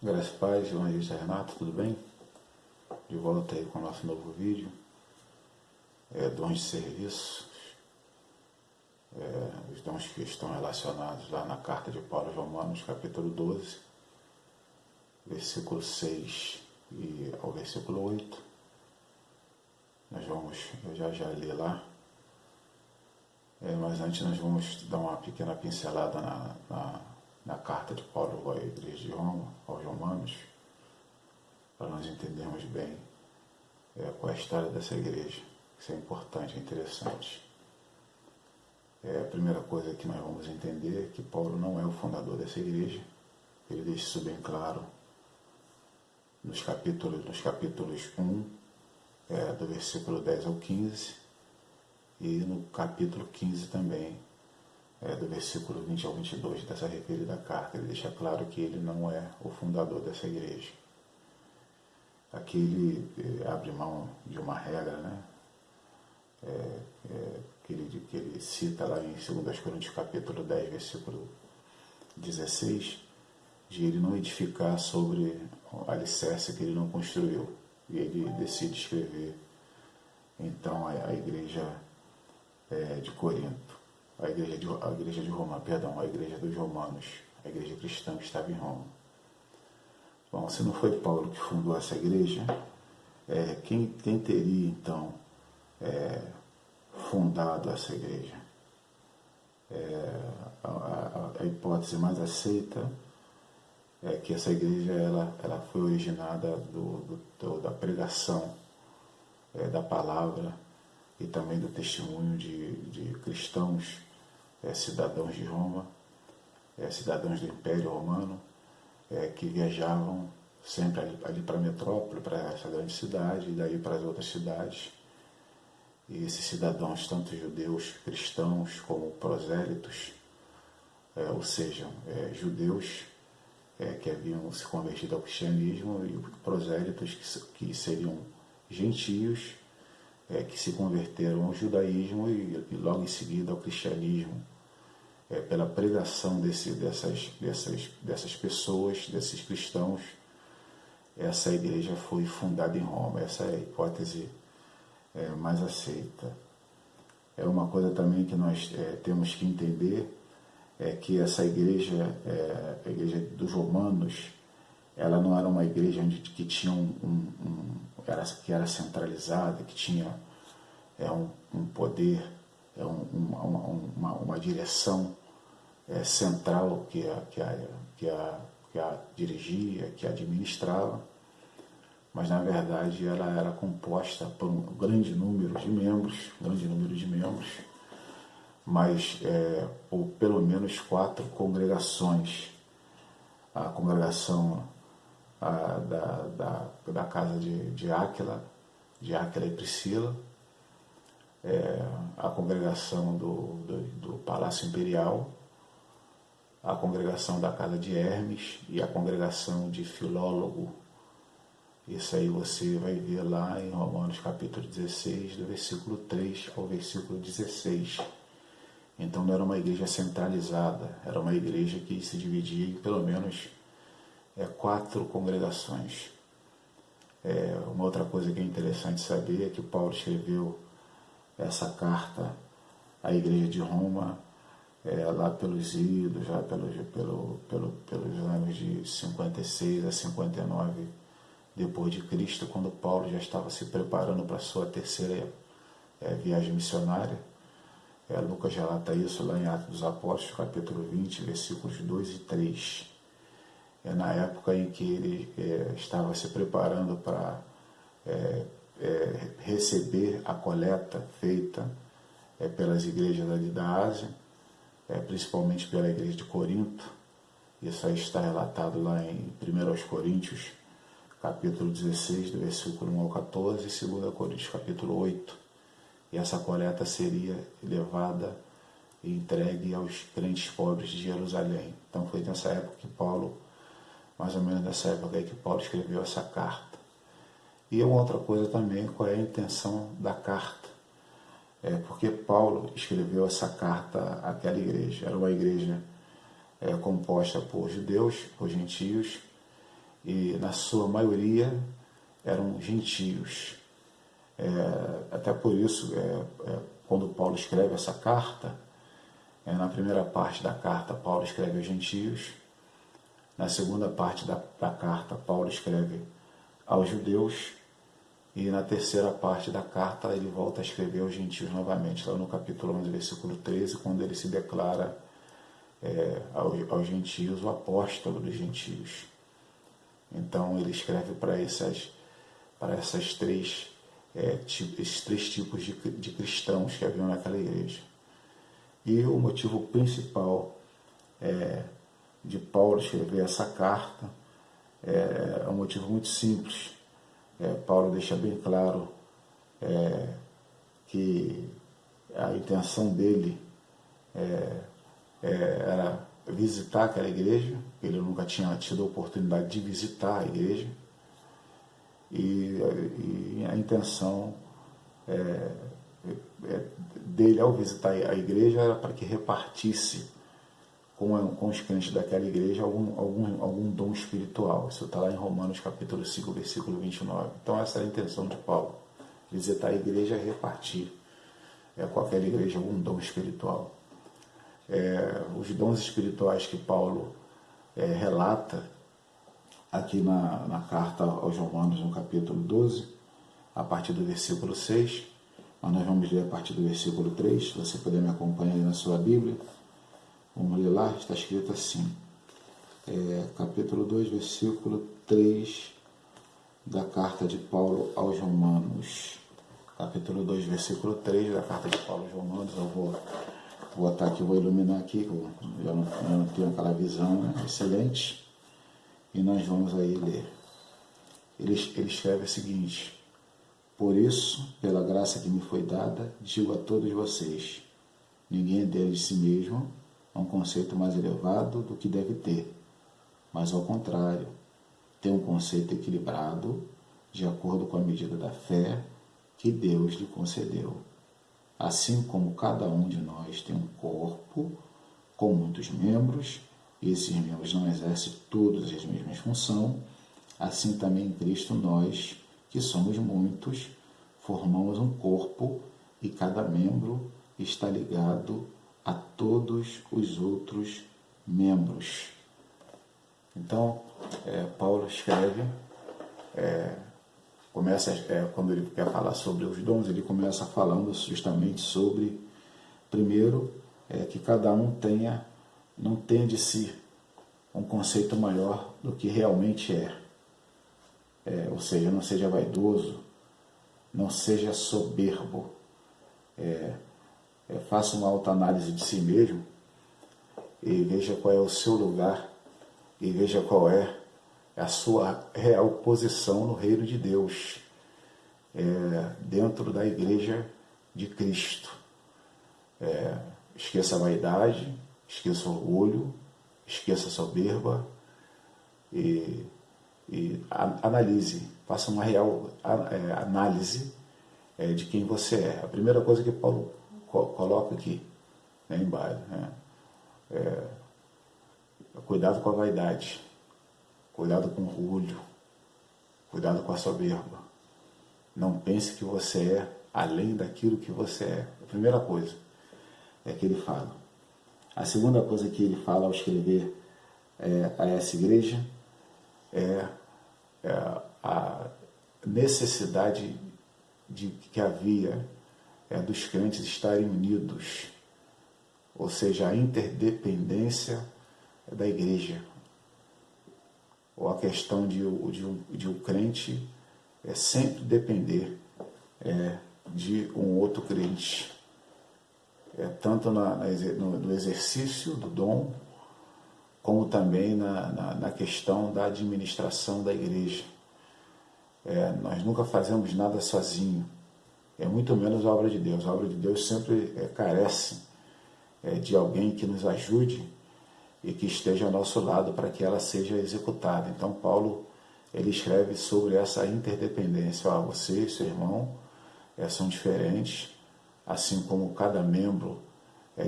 Graças a paz, evangelista Renato, tudo bem? De volta aí com o nosso novo vídeo, dons de serviço, os dons que estão relacionados lá na carta de Paulo aos Romanos, capítulo 12, versículo 6 e ao versículo 8. Eu já li lá, mas antes nós vamos dar uma pequena pincelada na carta de Paulo à igreja de Roma, aos Romanos, para nós entendermos bem qual é a história dessa igreja. Isso é importante, é interessante. A primeira coisa que nós vamos entender é que Paulo não é o fundador dessa igreja. Ele deixa isso bem claro nos capítulos 1, do versículo 10 ao 15, e no capítulo 15 também, do versículo 20 ao 22 dessa referida carta. Ele deixa claro que ele não é o fundador dessa igreja. Aqui ele abre mão de uma regra, né? Que ele cita lá em 2 Coríntios capítulo 10, versículo 16, de ele não edificar sobre o alicerce que ele não construiu. E ele decide escrever, então, a igreja de Corinto, a igreja de Roma, perdão, a igreja dos romanos, a igreja cristã que estava em Roma. Bom, se não foi Paulo que fundou essa igreja, quem teria, então, fundado essa igreja? A hipótese mais aceita é que essa igreja ela foi originada da pregação da palavra e também do testemunho de cristãos, cidadãos de Roma, cidadãos do Império Romano, que viajavam sempre ali para a metrópole, para essa grande cidade, e daí para as outras cidades. E esses cidadãos, tanto judeus, cristãos, como prosélitos, ou seja, judeus que haviam se convertido ao cristianismo, e prosélitos que seriam gentios, que se converteram ao judaísmo e logo em seguida ao cristianismo, pela pregação dessas pessoas, desses cristãos. Essa igreja foi fundada em Roma. Essa é a hipótese mais aceita. É uma coisa também que nós temos que entender, que essa igreja, a igreja dos romanos, ela não era uma igreja que tinha que era centralizada, que tinha um poder, uma direção central que a dirigia, que a administrava, mas na verdade ela era composta por um grande número de membros, mas por pelo menos 4 congregações. A congregação da casa de Áquila e Priscila, a congregação do Palácio Imperial, a congregação da casa de Hermes e a congregação de Filólogo. Isso aí você vai ver lá em Romanos capítulo 16, do versículo 3 ao versículo 16. Então não era uma igreja centralizada, era uma igreja que se dividia em pelo menos 4 congregações. Uma outra coisa que é interessante saber é que Paulo escreveu essa carta à igreja de Roma lá pelos idos, já pelos anos de 56 a 59 depois de Cristo, quando Paulo já estava se preparando para a sua terceira viagem missionária. Lucas relata isso lá em Atos dos Apóstolos, capítulo 20, versículos 2 e 3. Na época em que ele estava se preparando para receber a coleta feita pelas igrejas ali da Ásia, principalmente pela igreja de Corinto. Isso aí está relatado lá em 1 Coríntios, capítulo 16, do versículo 1 ao 14, e 2 Coríntios, capítulo 8. E essa coleta seria levada e entregue aos crentes pobres de Jerusalém. Então foi nessa época que Paulo, mais ou menos nessa época aí que Paulo escreveu essa carta. E uma outra coisa também, qual é a intenção da carta? Porque Paulo escreveu essa carta àquela igreja. Era uma igreja composta por judeus, por gentios, e na sua maioria eram gentios. Até por isso, quando Paulo escreve essa carta, na primeira parte da carta Paulo escreve aos gentios, na segunda parte da carta Paulo escreve aos judeus, e na terceira parte da carta ele volta a escrever aos gentios novamente, lá no capítulo 11, versículo 13, quando ele se declara aos gentios o apóstolo dos gentios. Então ele escreve para esses três tipos de cristãos que haviam naquela igreja. E o motivo principal de Paulo escrever essa carta é um motivo muito simples. Paulo deixa bem claro que a intenção dele era visitar aquela igreja. Ele nunca tinha tido a oportunidade de visitar a igreja, e a intenção dele ao visitar a igreja era para que repartisse com os crentes daquela igreja algum dom espiritual. Isso está lá em Romanos capítulo 5, versículo 29. Então essa é a intenção de Paulo, visitar a igreja e repartir com aquela igreja algum dom espiritual. Os dons espirituais que Paulo relata aqui na carta aos Romanos, no capítulo 12, a partir do versículo 6, mas nós vamos ler a partir do versículo 3, se você puder me acompanhar aí na sua Bíblia. Vamos ler lá, está escrito assim, capítulo 2, versículo 3 da carta de Paulo aos Romanos. Capítulo 2, versículo 3 da carta de Paulo aos Romanos. Eu vou botar aqui, vou iluminar aqui, eu não tenho aquela visão, né, excelente. E nós vamos aí ler. Ele escreve o seguinte: por isso, pela graça que me foi dada, digo a todos vocês, ninguém deve de si mesmo um conceito mais elevado do que deve ter, mas ao contrário, ter um conceito equilibrado, de acordo com a medida da fé que Deus lhe concedeu. Assim como cada um de nós tem um corpo com muitos membros, e esses membros não exercem todas as mesmas funções, assim também em Cristo nós, que somos muitos, formamos um corpo e cada membro está ligado a todos os outros membros. Então, Paulo escreve, quando ele quer falar sobre os dons, ele começa falando justamente sobre, primeiro, que cada um não tenha de si um conceito maior do que realmente ou seja, não seja vaidoso, não seja soberbo, faça uma autoanálise de si mesmo e veja qual é o seu lugar e veja qual é a sua real posição no reino de Deus, dentro da igreja de Cristo. Esqueça a vaidade, esqueça o orgulho, esqueça a soberba e analise, faça uma real análise de quem você é. A primeira coisa que Paulo coloca aqui, embaixo, cuidado com a vaidade, cuidado com o orgulho, cuidado com a soberba. Não pense que você é além daquilo que você é. A primeira coisa que ele fala. A segunda coisa que ele fala ao escrever a essa igreja é a necessidade que havia dos crentes estarem unidos, ou seja, a interdependência da igreja, ou a questão de um crente sempre depender de um outro crente, tanto no exercício do dom, como também na questão da administração da igreja. Nós nunca fazemos nada sozinho, muito menos a obra de Deus. A obra de Deus sempre carece de alguém que nos ajude e que esteja ao nosso lado para que ela seja executada. Então Paulo ele escreve sobre essa interdependência. Você e seu irmão são diferentes, assim como cada membro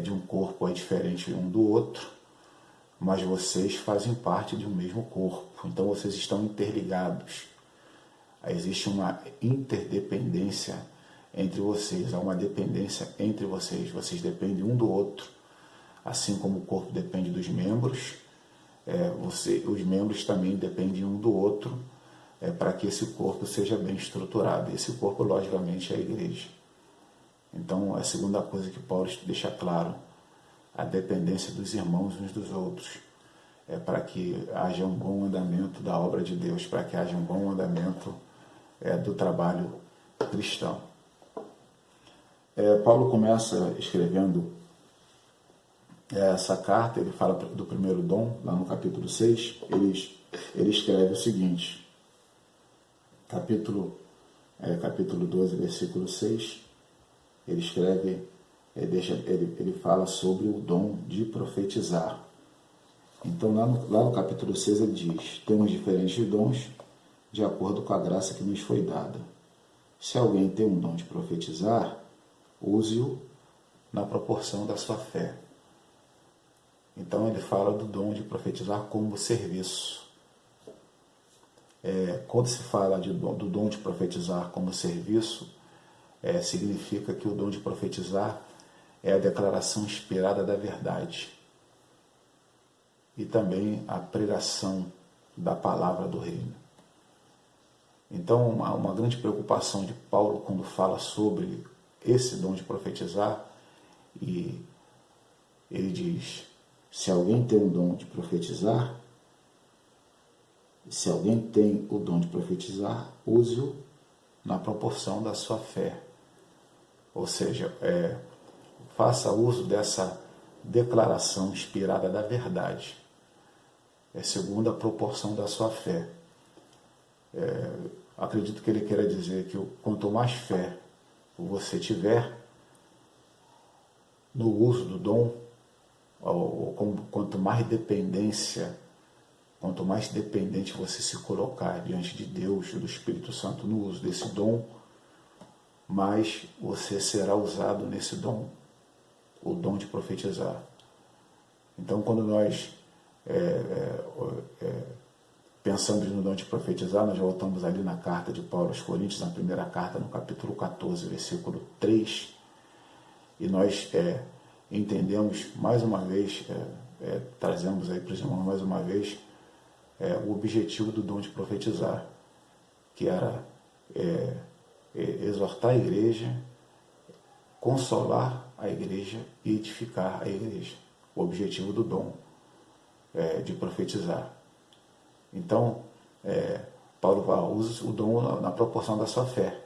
de um corpo é diferente um do outro. mas vocês fazem parte de um mesmo corpo, então vocês estão interligados. Existe uma interdependência entre vocês, há uma dependência entre vocês, vocês dependem um do outro, assim como o corpo depende dos membros, os membros também dependem um do outro, para que esse corpo seja bem estruturado. Esse corpo, logicamente, é a igreja. Então, a segunda coisa que Paulo deixa claro, a dependência dos irmãos uns dos outros, para que haja um bom andamento da obra de Deus, para que haja um bom andamento do trabalho cristão. Paulo começa escrevendo essa carta, ele fala do primeiro dom, lá no capítulo 6, ele escreve o seguinte, capítulo 12, versículo 6, ele escreve, ele fala sobre o dom de profetizar. Então, lá no capítulo 6, ele diz, temos diferentes dons de acordo com a graça que nos foi dada. Se alguém tem um dom de profetizar, use-o na proporção da sua fé. Então, ele fala do dom de profetizar como serviço. Quando se fala do dom de profetizar como serviço, significa que o dom de profetizar é a declaração inspirada da verdade e também a pregação da palavra do reino. Então, há uma grande preocupação de Paulo quando fala sobre esse dom de profetizar, e ele diz, se alguém tem o dom de profetizar, use-o na proporção da sua fé. Ou seja, faça uso dessa declaração inspirada da verdade, segundo a proporção da sua fé. Acredito que ele queira dizer que quanto mais fé você tiver no uso do dom, quanto mais dependente você se colocar diante de Deus e do Espírito Santo no uso desse dom, mais você será usado nesse dom, o dom de profetizar. Então, quando nós pensamos no dom de profetizar, nós voltamos ali na carta de Paulo aos Coríntios, na primeira carta, no capítulo 14, versículo 3, e nós entendemos mais uma vez, trazemos aí para os irmãos mais uma vez, o objetivo do dom de profetizar, que era exortar a igreja, consolar a igreja e edificar a igreja. O objetivo do dom de profetizar. Então, Paulo fala, use o dom na proporção da sua fé.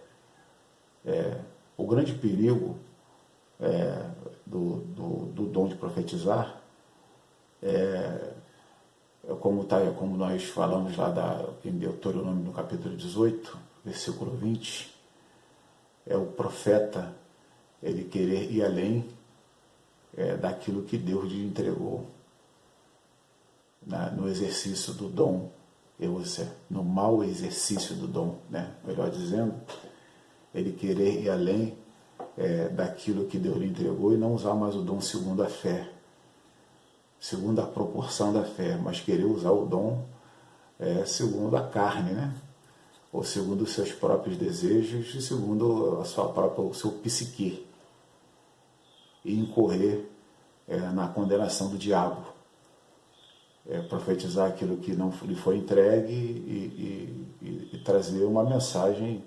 O grande perigo do dom de profetizar como nós falamos lá em Deuteronômio no capítulo 18, versículo 20, o profeta ele querer ir além daquilo que Deus lhe entregou no exercício do dom, no mau exercício do dom, melhor dizendo, ele querer ir além daquilo que Deus lhe entregou e não usar mais o dom segundo a fé, segundo a proporção da fé, mas querer usar o dom segundo a carne, ou segundo os seus próprios desejos e segundo o seu psique, e incorrer na condenação do diabo, profetizar aquilo que não lhe foi entregue e trazer uma mensagem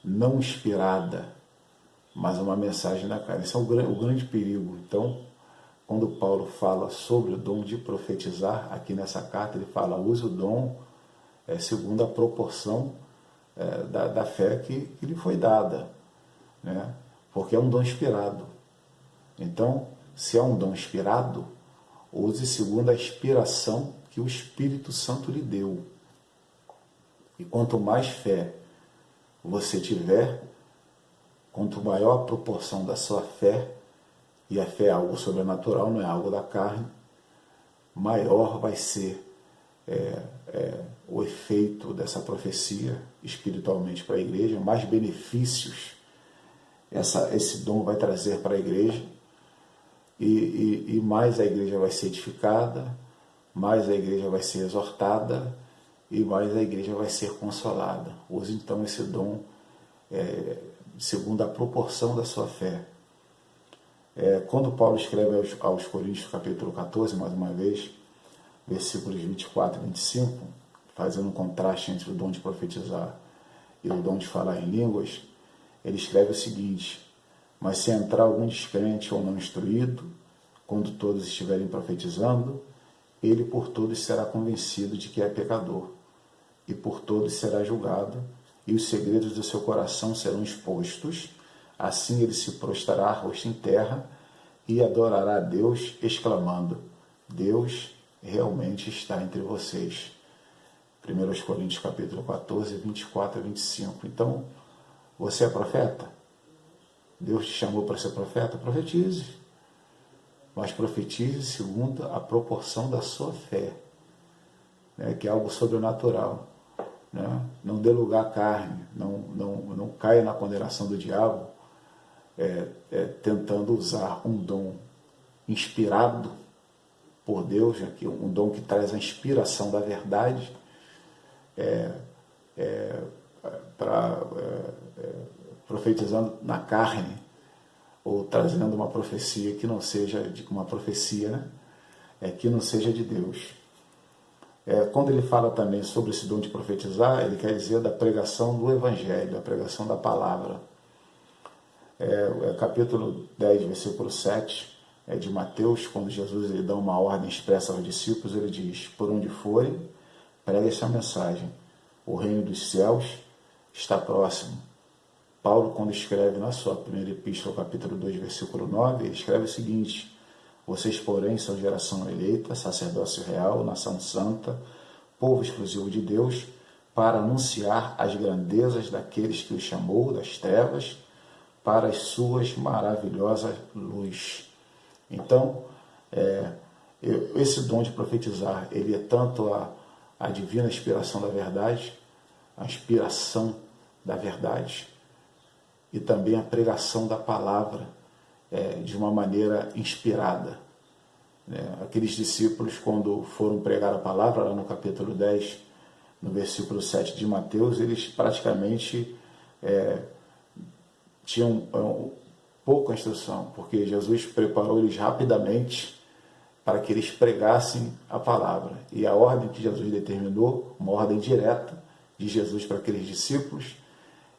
não inspirada, mas uma mensagem da carne. Esse é o grande perigo. Então, quando Paulo fala sobre o dom de profetizar, aqui nessa carta ele fala, use o dom segundo a proporção da fé que lhe foi dada, porque é um dom inspirado. Então, se é um dom inspirado, use segundo a inspiração que o Espírito Santo lhe deu. E quanto mais fé você tiver, quanto maior a proporção da sua fé, e a fé é algo sobrenatural, não é algo da carne, maior vai ser o efeito dessa profecia espiritualmente para a igreja, mais benefícios esse dom vai trazer para a igreja, e mais a igreja vai ser edificada, mais a igreja vai ser exortada e mais a igreja vai ser consolada. Use então esse dom segundo a proporção da sua fé. Quando Paulo escreve aos Coríntios, capítulo 14, mais uma vez, versículos 24 e 25, fazendo um contraste entre o dom de profetizar e o dom de falar em línguas, ele escreve o seguinte: mas se entrar algum descrente ou não instruído, quando todos estiverem profetizando, ele por todos será convencido de que é pecador, e por todos será julgado, e os segredos do seu coração serão expostos. Assim ele se prostrará rosto em terra e adorará a Deus, exclamando: Deus realmente está entre vocês. 1 Coríntios capítulo 14, 24 a 25. Então, você é profeta? Deus te chamou para ser profeta? Profetize. Mas profetize segundo a proporção da sua fé, né, que é algo sobrenatural. Né? Não dê lugar à carne, não caia na condenação do diabo, tentando usar um dom inspirado por Deus, né, um dom que traz a inspiração da verdade, profetizando na carne, ou trazendo uma profecia que não seja uma profecia, né, que não seja de Deus. Quando ele fala também sobre esse dom de profetizar, ele quer dizer da pregação do Evangelho, da pregação da palavra. Capítulo 10, versículo 7 de Mateus, quando Jesus ele dá uma ordem expressa aos discípulos, ele diz: por onde forem, pregue essa mensagem, o reino dos céus está próximo. Paulo, quando escreve na sua primeira epístola, capítulo 2, versículo 9, ele escreve o seguinte: vocês, porém, são geração eleita, sacerdócio real, nação santa, povo exclusivo de Deus, para anunciar as grandezas daqueles que os chamou das trevas para as suas maravilhosas luz. Então, esse dom de profetizar, ele é tanto a divina inspiração da verdade, a inspiração da verdade, e também a pregação da palavra de uma maneira inspirada. Aqueles discípulos, quando foram pregar a palavra, lá no capítulo 10, no versículo 7 de Mateus, eles praticamente tinham pouca instrução, porque Jesus preparou eles rapidamente para que eles pregassem a palavra. E a ordem que Jesus determinou, uma ordem direta de Jesus para aqueles discípulos,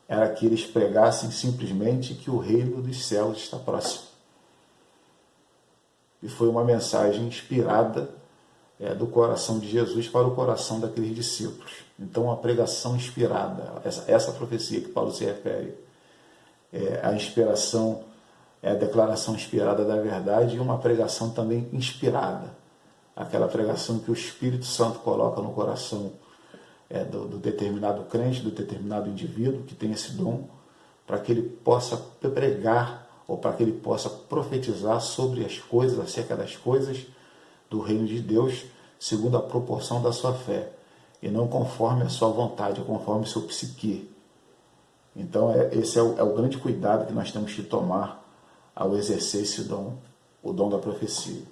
era que eles pregassem simplesmente que o reino dos céus está próximo. E foi uma mensagem inspirada do coração de Jesus para o coração daqueles discípulos. Então, uma pregação inspirada, essa profecia que Paulo se refere, a inspiração, a declaração inspirada da verdade, e uma pregação também inspirada, aquela pregação que o Espírito Santo coloca no coração do determinado crente, do determinado indivíduo que tem esse dom, para que ele possa pregar ou para que ele possa profetizar sobre as coisas, acerca das coisas do reino de Deus, segundo a proporção da sua fé, e não conforme a sua vontade, ou conforme o seu psique. Então, esse é o grande cuidado que nós temos que tomar ao exercer esse dom, o dom da profecia.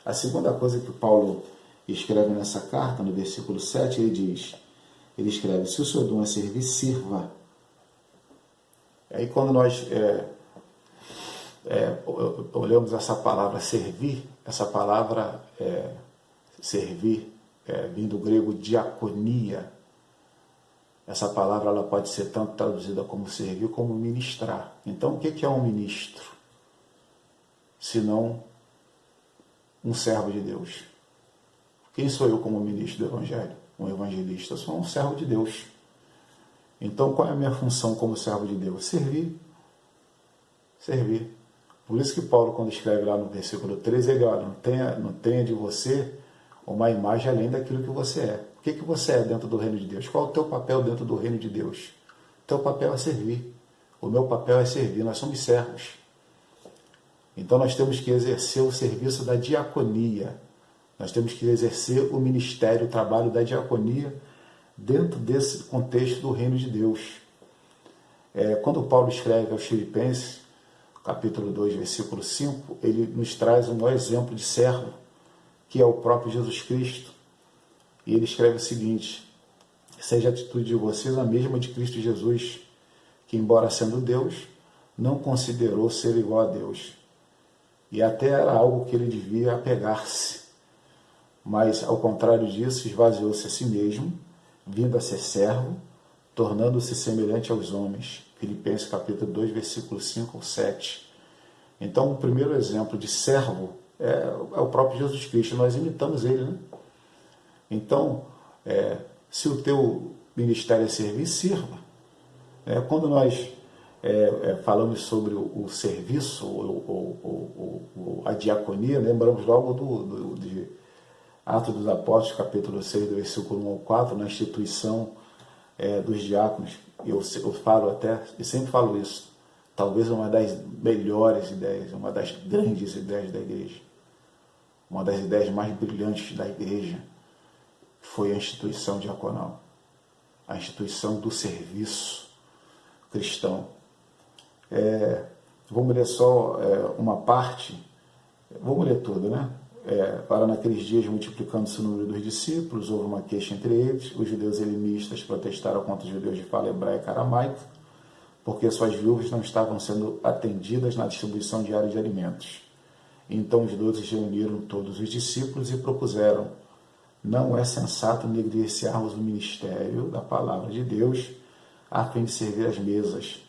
A segunda coisa que Paulo escreve nessa carta, no versículo 7, ele escreve: se o seu dom é servir, sirva. Aí quando nós olhamos essa palavra servir, essa palavra servir, vindo do grego diaconia, essa palavra ela pode ser tanto traduzida como servir, como ministrar. Então, o que é um ministro? Senão um servo de Deus. Quem sou eu como ministro do Evangelho? Um evangelista. Eu sou um servo de Deus. Então, qual é a minha função como servo de Deus? Servir. Servir. Por isso que Paulo, quando escreve lá no versículo 13, ele olha, não tenha de você uma imagem além daquilo que você é. O que você é dentro do reino de Deus? Qual é o teu papel dentro do reino de Deus? O teu papel é servir. O meu papel é servir. Nós somos servos. Então nós temos que exercer o serviço da diaconia. Nós temos que exercer o ministério, o trabalho da diaconia dentro desse contexto do reino de Deus. Quando Paulo escreve aos Filipenses, capítulo 2, versículo 5, ele nos traz um maior exemplo de servo, que é o próprio Jesus Cristo. E ele escreve o seguinte: seja a atitude de vocês a mesma de Cristo Jesus, que, embora sendo Deus, não considerou ser igual a Deus. E até era algo que ele devia apegar-se. Mas, ao contrário disso, esvaziou-se a si mesmo, vindo a ser servo, tornando-se semelhante aos homens. Filipenses capítulo 2, versículo 5 ao 7. Então, o primeiro exemplo de servo é o próprio Jesus Cristo. Nós imitamos ele, né? Então, se o teu ministério é servir, sirva. Quando nós falamos sobre o serviço, a diaconia, lembramos logo de Atos dos Apóstolos, capítulo 6, do versículo 1 ao 4, na instituição dos diáconos. Eu falo até, e sempre falo isso, talvez uma das melhores ideias, uma das grandes ideias da igreja, uma das ideias mais brilhantes da igreja, foi a instituição diaconal, a instituição do serviço cristão. Vamos ler só uma parte, vamos ler tudo, né? Para naqueles dias, multiplicando-se o número dos discípulos, houve uma queixa entre eles. Os judeus helenistas protestaram contra os judeus de fala hebraica e aramaica, porque suas viúvas não estavam sendo atendidas na distribuição diária de alimentos. Então os 12 reuniram todos os discípulos e propuseram: não é sensato negligenciarmos o ministério da palavra de Deus a fim de servir as mesas.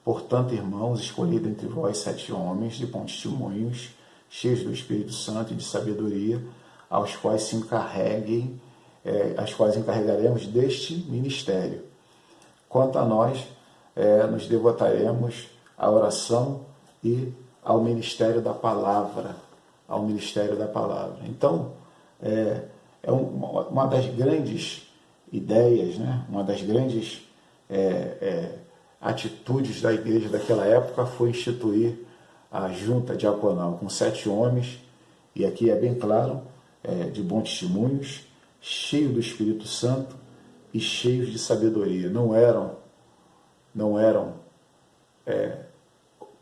Portanto, irmãos, escolhi dentre vós 7 homens de bons testemunhos, cheios do Espírito Santo e de sabedoria, aos quais encarregaremos deste ministério. Quanto a nós, nos devotaremos à oração e ao ministério da palavra. Então, uma das grandes ideias, né? Uma das grandes atitudes da igreja daquela época foi instituir a junta diaconal com 7 homens, e aqui é bem claro, de bons testemunhos, cheios do Espírito Santo e cheios de sabedoria. Não eram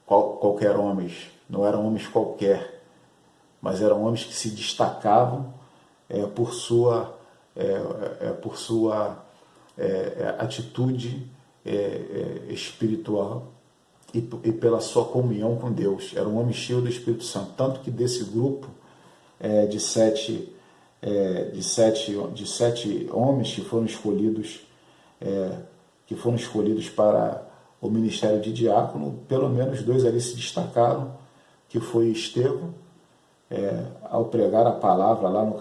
qualquer homens, não eram homens qualquer, mas eram homens que se destacavam por sua atitude espiritual e pela sua comunhão com Deus. Era um homem cheio do Espírito Santo, tanto que desse grupo de sete homens que foram escolhidos para o ministério de diácono, pelo menos 2 ali se destacaram, que foi Estevão, ao pregar a palavra lá no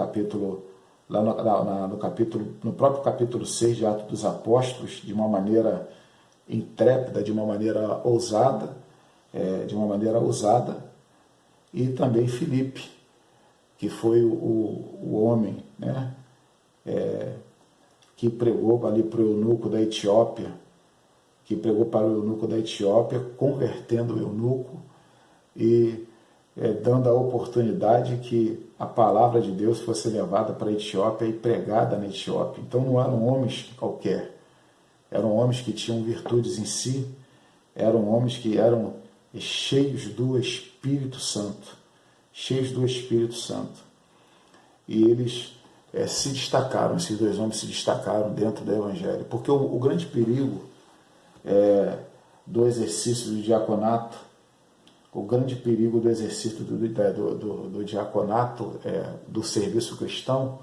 próprio capítulo 6 de Atos dos Apóstolos, de uma maneira intrépida, de uma maneira ousada, e também Filipe, que foi o homem, né, que pregou ali para o eunuco da Etiópia, convertendo o eunuco e dando a oportunidade que a palavra de Deus fosse levada para a Etiópia e pregada na Etiópia. Então não eram homens qualquer, eram homens que tinham virtudes em si, eram homens que eram cheios do Espírito Santo, E eles se destacaram, esses 2 homens se destacaram dentro do Evangelho, porque o grande perigo do exercício do diaconato, o grande perigo do exercício do diaconato, do serviço cristão,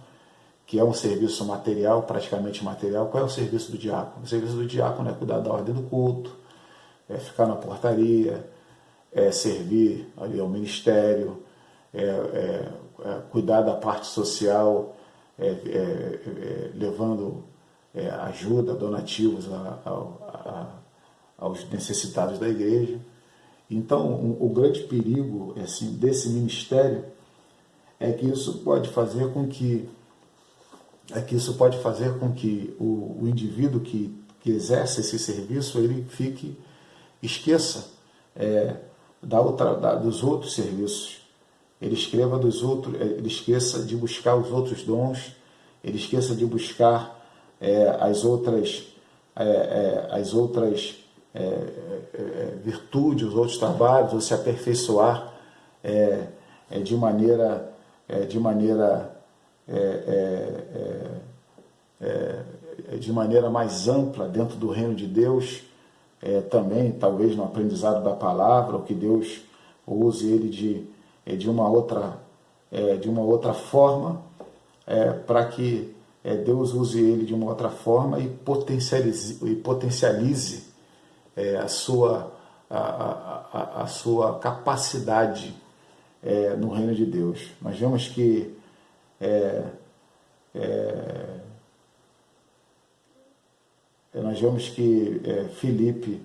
que é um serviço material, praticamente material. Qual é o serviço do diácono? O serviço do diácono é cuidar da ordem do culto, ficar na portaria, servir ali ao ministério, cuidar da parte social, levando ajuda, donativos aos necessitados da igreja. Então, o grande perigo assim, desse ministério é que isso pode fazer com que o indivíduo que exerce esse serviço, ele esqueça dos outros serviços, ele esqueça de buscar os outros dons, ele esqueça de buscar as outras virtude, os outros trabalhos, ou se aperfeiçoar de maneira mais ampla dentro do reino de Deus, também talvez no aprendizado da palavra, ou que Deus use ele de uma outra forma, para que Deus use ele de uma outra forma e potencialize a sua capacidade no reino de Deus. Nós vemos que Filipe,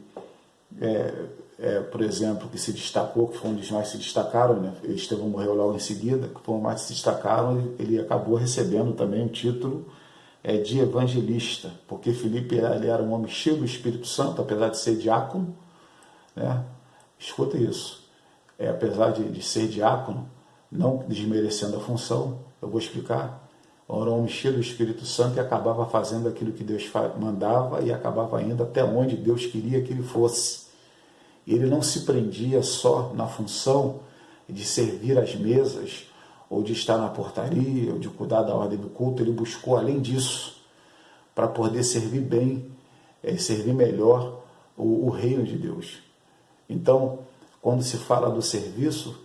por exemplo, que se destacou, que foi um dos mais se destacaram, né? Estevão morreu logo em seguida, que foi um mais se destacaram, ele acabou recebendo também o título de evangelista, porque Filipe ele era um homem cheio do Espírito Santo, apesar de ser diácono, né? Escuta isso, apesar de ser diácono, não desmerecendo a função, eu vou explicar, era um homem cheio do Espírito Santo e acabava fazendo aquilo que Deus mandava e acabava indo até onde Deus queria que ele fosse. Ele não se prendia só na função de servir às mesas, ou de estar na portaria, ou de cuidar da ordem do culto. Ele buscou além disso, para poder servir bem, servir melhor o reino de Deus. Então, quando se fala do serviço,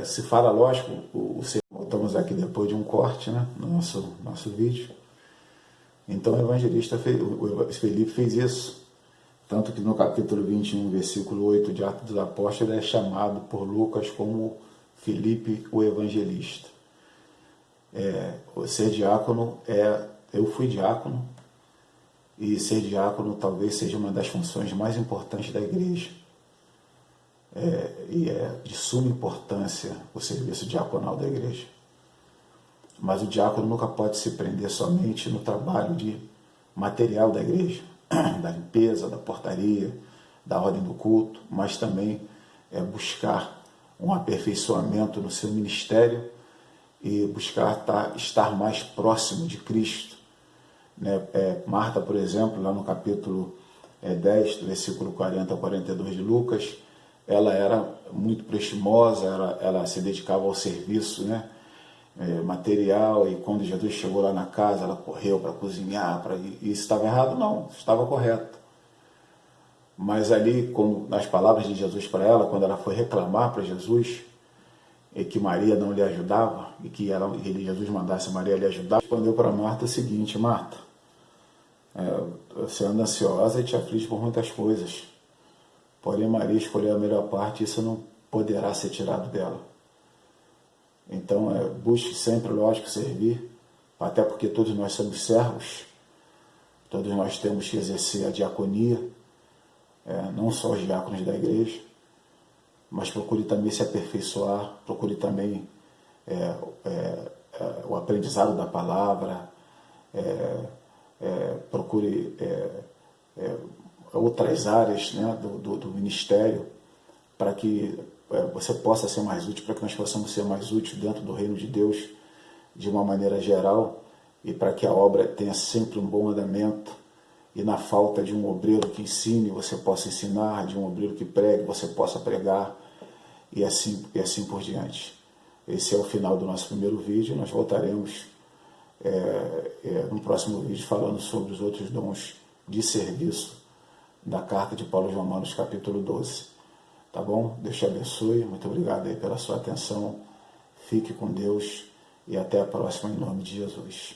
se fala, lógico, voltamos aqui depois de um corte, né, no nosso vídeo. Então o evangelista Felipe fez isso. Tanto que no capítulo 21, versículo 8 de Atos dos Apóstolos, ele é chamado por Lucas como Felipe o evangelista. Ser diácono, eu fui diácono, e ser diácono talvez seja uma das funções mais importantes da igreja. E é de suma importância o serviço diaconal da igreja. Mas o diácono nunca pode se prender somente no trabalho de material da igreja, da limpeza, da portaria, da ordem do culto, mas também buscar um aperfeiçoamento no seu ministério e buscar estar mais próximo de Cristo. Marta, por exemplo, lá no capítulo 10, do versículo 40 ao 42 de Lucas, ela era muito prestimosa, ela se dedicava ao serviço, material, e quando Jesus chegou lá na casa, ela correu para cozinhar, e isso estava errado? Não, estava correto. Mas ali, nas palavras de Jesus para ela, quando ela foi reclamar para Jesus, que Maria não lhe ajudava, e que Jesus mandasse Maria lhe ajudar, respondeu para Marta o seguinte: Marta, você anda ansiosa e te aflige por muitas coisas, porém Maria escolheu a melhor parte, e isso não poderá ser tirado dela. Então, busque sempre, lógico, servir, até porque todos nós somos servos, todos nós temos que exercer a diaconia, não só os diáconos da igreja, mas procure também se aperfeiçoar, procure também o aprendizado da palavra, procure outras áreas, do ministério, para que você possa ser mais útil, para que nós possamos ser mais úteis dentro do reino de Deus, de uma maneira geral, e para que a obra tenha sempre um bom andamento, e na falta de um obreiro que ensine, você possa ensinar, de um obreiro que pregue, você possa pregar, e assim por diante. Esse é o final do nosso primeiro vídeo. Nós voltaremos no próximo vídeo falando sobre os outros dons de serviço da carta de Paulo aos Romanos, capítulo 12. Tá bom? Deus te abençoe. Muito obrigado aí pela sua atenção. Fique com Deus e até a próxima, em nome de Jesus.